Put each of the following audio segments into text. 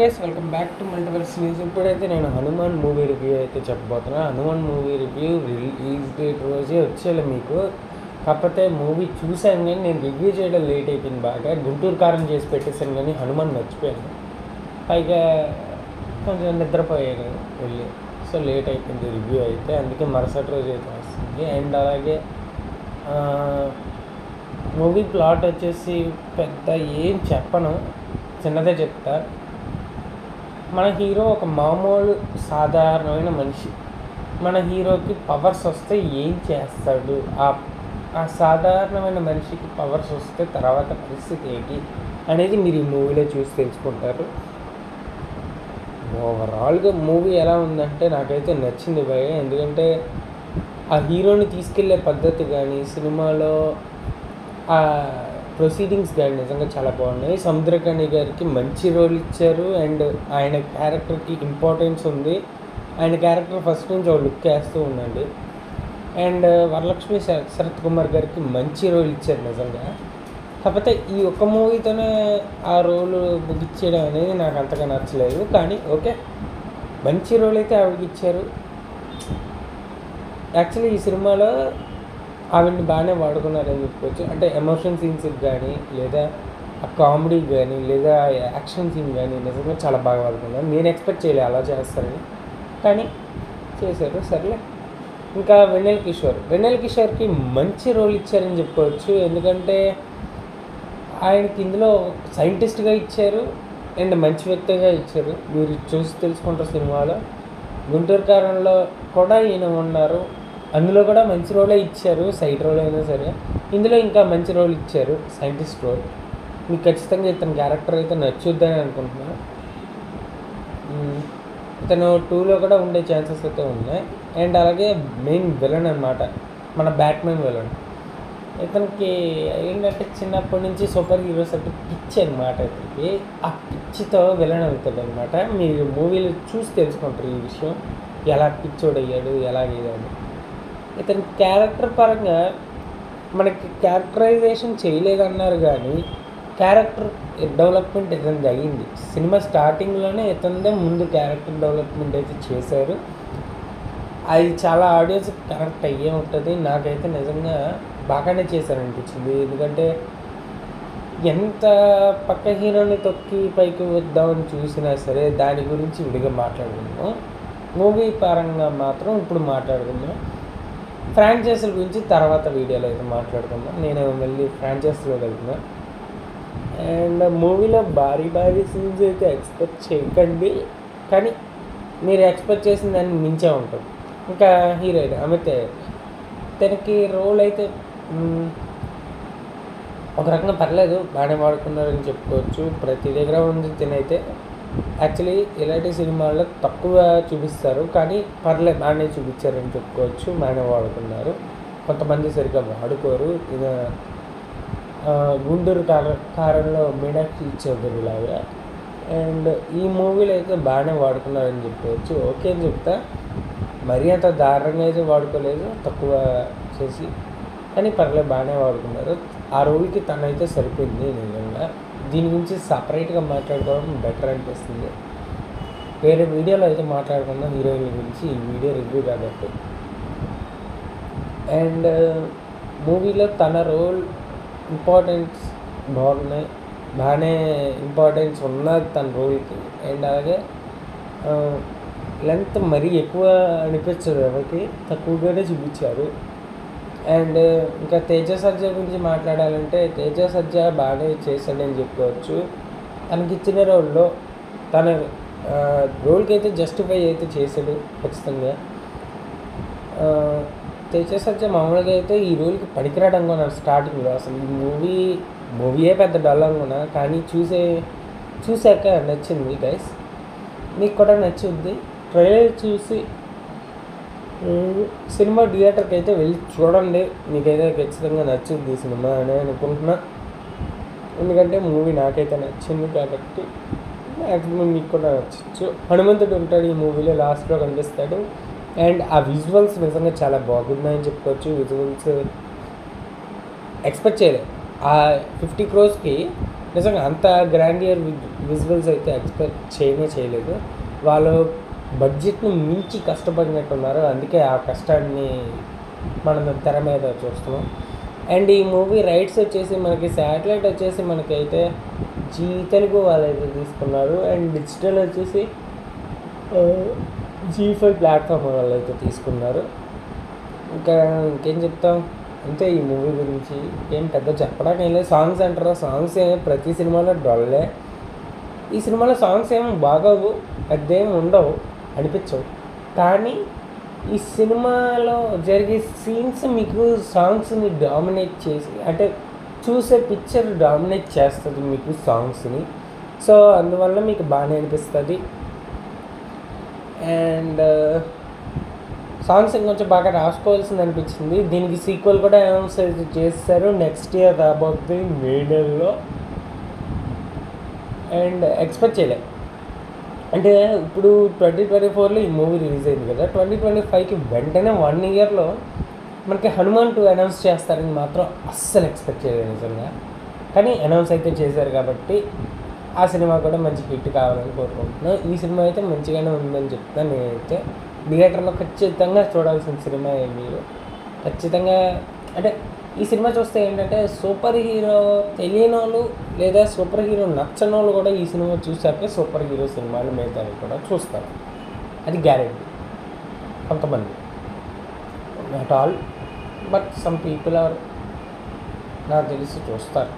Guys welcome back to multiverse news. ఇప్పుడైతే నేను Hanuman movie review అయితే చెప్పబోతున్నాను. Hanuman movie review release date రోజే వచ్చేయాలి మీకు. కాకపోతే మూవీ చూశాను కానీ నేను రివ్యూ చేయడం లేట్ అయిపోయింది. బాగా గుంటూరు కారం చేసి పెట్టేశాను కానీ హనుమాన్ మర్చిపోయాను. పైగా కొంచెం నిద్రపోయాను వెళ్ళి, సో లేట్ అయిపోయింది రివ్యూ అయితే. అందుకే మరుసటి రోజు అయితే వస్తుంది. అండ్ అలాగే మూవీ ప్లాట్ వచ్చేసి పెద్ద ఏం చెప్పను, చిన్నదే చెప్తా. మన హీరో ఒక మామూలు సాధారణమైన మనిషి. మన హీరోకి పవర్స్ వస్తే ఏం చేస్తాడు, ఆ సాధారణమైన మనిషికి పవర్స్ వస్తే తర్వాత పరిస్థితి ఏంటి అనేది మీరు ఈ మూవీలో చూసి తెలుసుకుంటారు. ఓవరాల్గా మూవీ ఎలా ఉందంటే నాకైతే నచ్చింది భయ. ఎందుకంటే ఆ హీరోని తీసుకెళ్లే పద్ధతి కానీ, సినిమాలో ఆ ప్రొసీడింగ్స్ కానీ నిజంగా చాలా బాగున్నాయి. సముద్రకని గారికి మంచి రోల్ ఇచ్చారు. అండ్ ఆయన క్యారెక్టర్కి ఇంపార్టెన్స్ ఉంది. ఆయన క్యారెక్టర్ ఫస్ట్ నుంచి ఒక లుక్ వేస్తూ ఉండండి. అండ్ వరలక్ష్మి శరత్ కుమార్ గారికి మంచి రోల్ ఇచ్చారు నిజంగా. కాకపోతే ఈ ఒక్క మూవీతోనే ఆ రోల్ ముగిచ్చేయడం అనేది నాకు అంతగా నచ్చలేదు. కానీ ఓకే, మంచి రోల్ అయితే ఆవిడకి ఇచ్చారు. యాక్చువల్లీ ఈ సినిమాలో ఆవిడని బాగానే వాడుకున్నారని చెప్పుకోవచ్చు. అంటే ఎమోషన్ సీన్స్కి కానీ, లేదా ఆ కామెడీ కానీ, లేదా యాక్షన్ సీన్ కానీ నిజంగా చాలా బాగా వాడుకున్నారు. నేను ఎక్స్పెక్ట్ చేయలేదు అలా చేస్తారని, కానీ చేశారు. సర్లే. ఇంకా వెన్నెల కిషోర్కి మంచి రోల్ ఇచ్చారని చెప్పుకోవచ్చు. ఎందుకంటే ఆయనకి ఇందులో సైంటిస్ట్గా ఇచ్చారు అండ్ మంచి వ్యక్తిగా ఇచ్చారు. మీరు చూసి తెలుసుకుంటారు. సినిమాలో గుంటూరు కారంలో కూడా ఈయన ఉన్నారు, అందులో కూడా మంచి రోలే ఇచ్చారు. సైడ్ రోల్ అయినా సరే ఇందులో ఇంకా మంచి రోల్ ఇచ్చారు, సైంటిస్ట్ రోల్. మీకు ఖచ్చితంగా ఇతని క్యారెక్టర్ అయితే నచ్చుద్దని అనుకుంటున్నాను. ఇతను 2లో కూడా ఉండే ఛాన్సెస్ అయితే ఉన్నాయి. అండ్ అలాగే మెయిన్ విలన్ అనమాట, మన బ్యాట్మెన్ విలన్. ఇతనికి ఏంటంటే చిన్నప్పటి నుంచి సూపర్ హీరోస్ అంటే పిచ్చి అనమాట. ఇతనికి ఆ పిచ్చితో విలన్ అవుతాడు అనమాట. మీరు మూవీలో చూసి తెలుసుకుంటారు ఈ విషయం, ఎలా పిచ్చోడయ్యాడు, ఎలాగేదని. ఇతని క్యారెక్టర్ పరంగా మనకి క్యారెక్టరైజేషన్ చేయలేదన్నారు కానీ క్యారెక్టర్ డెవలప్మెంట్ ఇతనిది అయ్యింది. సినిమా స్టార్టింగ్లోనే ఇతనిదే ముందు క్యారెక్టర్ డెవలప్మెంట్ అయితే చేశారు. అది చాలా ఆడియన్స్ కనెక్ట్ అయ్యే ఉంటుంది. నాకైతే నిజంగా బాగానే చేశారనిపించింది. ఎందుకంటే ఎంత పక్క హీరోని తొక్కి పైకి వద్దామని చూసినా సరే దాని గురించి విడిగా మాట్లాడుకుందాం. మూవీ పరంగా మాత్రం ఇప్పుడు మాట్లాడుకుందాం. ఫ్రాంచైజీల గురించి తర్వాత వీడియోలో అయితే మాట్లాడుకుందాం. నేను మళ్ళీ ఫ్రాంచైజీలో వెళ్తున్నా. అండ్ మూవీలో భారీ సీన్స్ అయితే ఎక్స్పెక్ట్ చేయకండి, కానీ మీరు ఎక్స్పెక్ట్ చేసిన దాన్ని మించే ఉంటుంది. ఇంకా హీరోయిన్ అమితే, తనకి రోల్ అయితే ఒక రకంగా పర్లేదు, బాగానే వాడుకున్నారని చెప్పుకోవచ్చు. ప్రతి దగ్గర ఉంది తినైతే. యాక్చువల్లీ ఇలాంటి సినిమాల్లో తక్కువ చూపిస్తారు, కానీ పర్లేదు బాగానే చూపించారని చెప్పుకోవచ్చు. బాగానే వాడుకున్నారు. కొంతమంది సరిగ్గా వాడుకోరు. ఇది గుంటూరు కారంలో మీనాక్షి చౌదరి లాగా. అండ్ ఈ మూవీలో అయితే బాగానే వాడుకున్నారని చెప్పుకోవచ్చు. ఓకే అని చెప్తా. మరీ అంత దారుణంగా అయితే వాడుకోలేదు, తక్కువ చేసి, కానీ పర్లేదు బాగానే వాడుకున్నారు. ఆ రోల్కి తనైతే సరిపోయింది నిజంగా. దీని గురించి సపరేట్గా మాట్లాడుకోవడం బెటర్ అనిపిస్తుంది. వేరే వీడియోలో అయితే మాట్లాడుకుందాం హీరోయిన్ గురించి, ఈ వీడియో రివ్యూ కాబట్టి. అండ్ మూవీలో తన రోల్ ఇంపార్టెన్స్ బాగున్నాయి, బాగానే ఇంపార్టెన్స్ ఉన్నది తన రోల్కి. అండ్ అలాగే లెంత్ మరీ ఎక్కువ అనిపించదు, ఎవరికి తక్కువగానే చూపించారు. అండ్ ఇంకా తేజ సజ్జా గురించి మాట్లాడాలంటే తేజ సజ్జా బాగానే చేశాడని చెప్పుకోవచ్చు. తనకి ఇచ్చిన రోల్లో తన రోల్కి అయితే జస్టిఫై అయితే చేశాడు ఖచ్చితంగా. తేజ సజ్జా మామూలుగా అయితే ఈ రోల్కి పనికిరాడు అనుకున్నాను స్టార్టింగ్లో. అసలు ఈ మూవీయే పెద్ద డల్ అనుకున్నా, కానీ చూశాక నచ్చింది గైస్. మీకు కూడా నచ్చుద్ది. ట్రైలర్ చూసి సినిమా థియేటర్కి అయితే వెళ్ళి చూడండి, మీకైతే ఖచ్చితంగా నచ్చుద్ది సినిమా అని అనుకుంటున్నా. ఎందుకంటే మూవీ నాకైతే నచ్చింది కాబట్టి మ్యాక్సిమం మీకు కూడా నచ్చచ్చు. హనుమంతుడు ఉంటాడు ఈ మూవీలో, లాస్ట్లో కనిపిస్తాడు. అండ్ ఆ విజువల్స్ నిజంగా చాలా బాగున్నాయని చెప్పుకోవచ్చు. విజువల్స్ ఎక్స్పెక్ట్ చేయలేదు. ఆ 50 crores నిజంగా అంత గ్రాండియర్ విజువల్స్ అయితే ఎక్స్పెక్ట్ చేయలేదు. వాళ్ళు బడ్జెట్ని మించి కష్టపడినట్టున్నారు. అందుకే ఆ కష్టాన్ని మనం తెర మీద చూస్తున్నాం. అండ్ ఈ మూవీ రైట్స్ వచ్చేసి మనకి శాటిలైట్ వచ్చేసి మనకైతే జీ తెలుగు వాళ్ళైతే తీసుకున్నారు. అండ్ డిజిటల్ వచ్చేసి G5 ప్లాట్ఫామ్ వాళ్ళైతే తీసుకున్నారు. ఇంకేం చెప్తాం, అంతే ఈ మూవీ గురించి ఏం పెద్ద చెప్పడానికి లేదు. సాంగ్స్ అంటారా, సాంగ్స్ ఏమో ప్రతి సినిమాలో డొల్లే. ఈ సినిమాలో సాంగ్స్ ఏమో బాగోవు, పెద్ద ఏమి ఉండవు, అనిపించవు. కానీ ఈ సినిమాలో జరిగే సీన్స్ మీకు సాంగ్స్ని డామినేట్ చేసి, అంటే చూసే పిక్చర్ డామినేట్ చేస్తుంది మీకు సాంగ్స్ని. సో అందువల్ల మీకు బాగానే అనిపిస్తుంది. అండ్ సాంగ్స్ ఇంకొంచెం బాగా రాసుకోవాల్సింది అనిపించింది. దీనికి సీక్వెల్ కూడా అనౌన్స్ చేస్తారు, నెక్స్ట్ ఇయర్ రాబోతుంది మే నెలలో. అండ్ ఎక్స్పెక్ట్ చేయలేదు, అంటే ఇప్పుడు 2024లో ఈ మూవీ రిలీజ్ అయింది కదా, 2025కి వెంటనే 1 ఇయర్లో మనకి హనుమాన్ 2 అనౌన్స్ చేస్తారని మాత్రం అస్సలు ఎక్స్పెక్ట్ చేయలేదు నిజంగా. కానీ అనౌన్స్ అయితే చేశారు కాబట్టి ఆ సినిమా కూడా మంచి హిట్ కావాలని కోరుకుంటున్నాను. ఈ సినిమా అయితే మంచిగానే ఉందని చెప్తాను నేనైతే. థియేటర్లో ఖచ్చితంగా చూడాల్సిన సినిమా మీరు ఖచ్చితంగా, అంటే ఈ సినిమా చూస్తే ఏంటంటే సూపర్ హీరో తెలియని వాళ్ళు లేదా సూపర్ హీరో నచ్చని వాళ్ళు కూడా ఈ సినిమా చూసాకే సూపర్ హీరో సినిమాలు మిగతావి కూడా చూస్తారు, అది గ్యారెంటీ. కొంతమంది, not all, but some people are, నాకు తెలిసి చూస్తారు.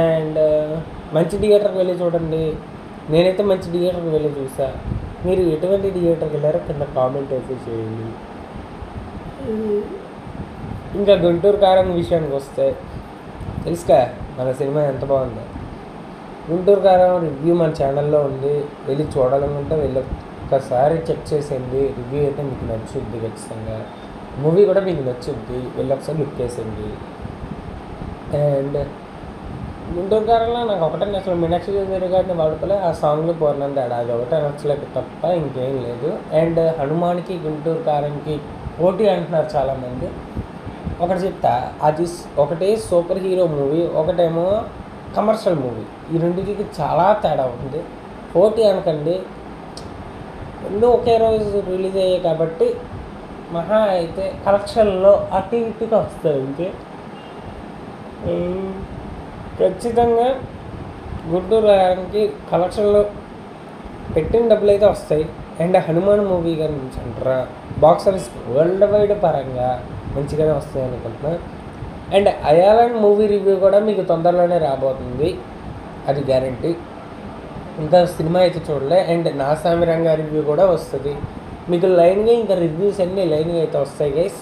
అండ్ మంచి థియేటర్కి వెళ్ళి చూడండి. నేనైతే మంచి థియేటర్కి వెళ్ళి చూసా. మీరు ఎటువంటి థియేటర్కి వెళ్ళారో కింద కామెంట్ అయితే చేయండి. ఇంకా గుంటూరు కారం విషయానికి వస్తే తెలుసుగా మన సినిమా ఎంత బాగుందో. గుంటూరు కారం రివ్యూ మన ఛానల్లో ఉంది, వెళ్ళి చూడాలనుకుంటే వెళ్ళి ఒక్కసారి చెక్ చేసేయండి. రివ్యూ అయితే మీకు నచ్చుద్ది ఖచ్చితంగా, మూవీ కూడా మీకు నచ్చుద్ది, వెళ్ళి ఒకసారి లుక్ వేసేయండి. అండ్ గుంటూరు కారంలో నాకు ఒకటే నచ్చలేదు, మీనాక్షి చౌదరి గారిని వాడుకోలే, ఆ సాంగ్లో పూర్ణందాడు, అది ఒకటే నచ్చలేదు తప్ప ఇంకేం లేదు. అండ్ హనుమాన్కి గుంటూరు కారంకి పోటీ అంటున్నారు చాలామంది. ఒకటి చెప్తా, అది ఒకటే సూపర్ హీరో మూవీ, ఒకటేమో కమర్షియల్ మూవీ. ఈ రెండింటికి చాలా తేడా ఉంది. పోటీ అనకండి, రెండు ఒకే రోజు రిలీజ్ అయ్యాయి కాబట్టి మహా అయితే కలెక్షన్లో అటు ఇటుగా వస్తాయి. ఇంకే ఖచ్చితంగా గుంటూరు కారంకి కలెక్షన్లో పెట్టిన డబ్బులు అయితే వస్తాయి. అండ్ హనుమాన్ మూవీ గారి నుంచి అంటారా, బాక్స్ ఆఫీస్ వరల్డ్ వైడ్ పరంగా మంచిగానే వస్తాయి అనుకుంటున్నా. అండ్ అయాలన్ మూవీ రివ్యూ కూడా మీకు తొందరలోనే రాబోతుంది, అది గ్యారంటీ. ఇంకా సినిమా అయితే చూడలే. అండ్ నా సామిరంగా రివ్యూ కూడా వస్తుంది మీకు లైన్గా. ఇంకా రివ్యూస్ అన్నీ లైన్గా అయితే వస్తాయి గైస్.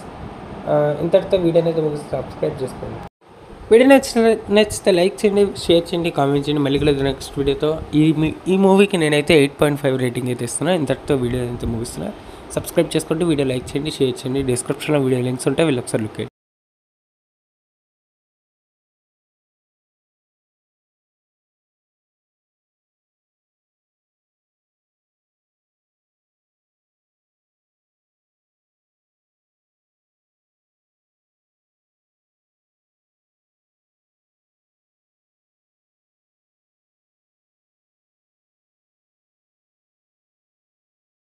ఇంతటితో వీడియోని అయితే మీకు సబ్స్క్రైబ్ చేసుకోండి. వీడియో నచ్చితే లైక్ చేయండి, షేర్ చేయండి, కామెంట్ చేయండి. మళ్ళీ కలదు నెక్స్ట్ వీడియోతో. ఈ మూవీకి నేనైతే 8.5 రేటింగ్ అయితే ఇస్తున్నాను. ఇంతటితో వీడియో అయితే ముగిస్తున్నా. సబ్స్క్రైబ్ చేసుకోండి, వీడియో లైక్ చేయండి, షేర్ చేయండి. డిస్క్రిప్షన్లో వీడియో లింక్స్ ఉంటాయి, వీళ్ళు ఒకసారి లుక్ చేయండి.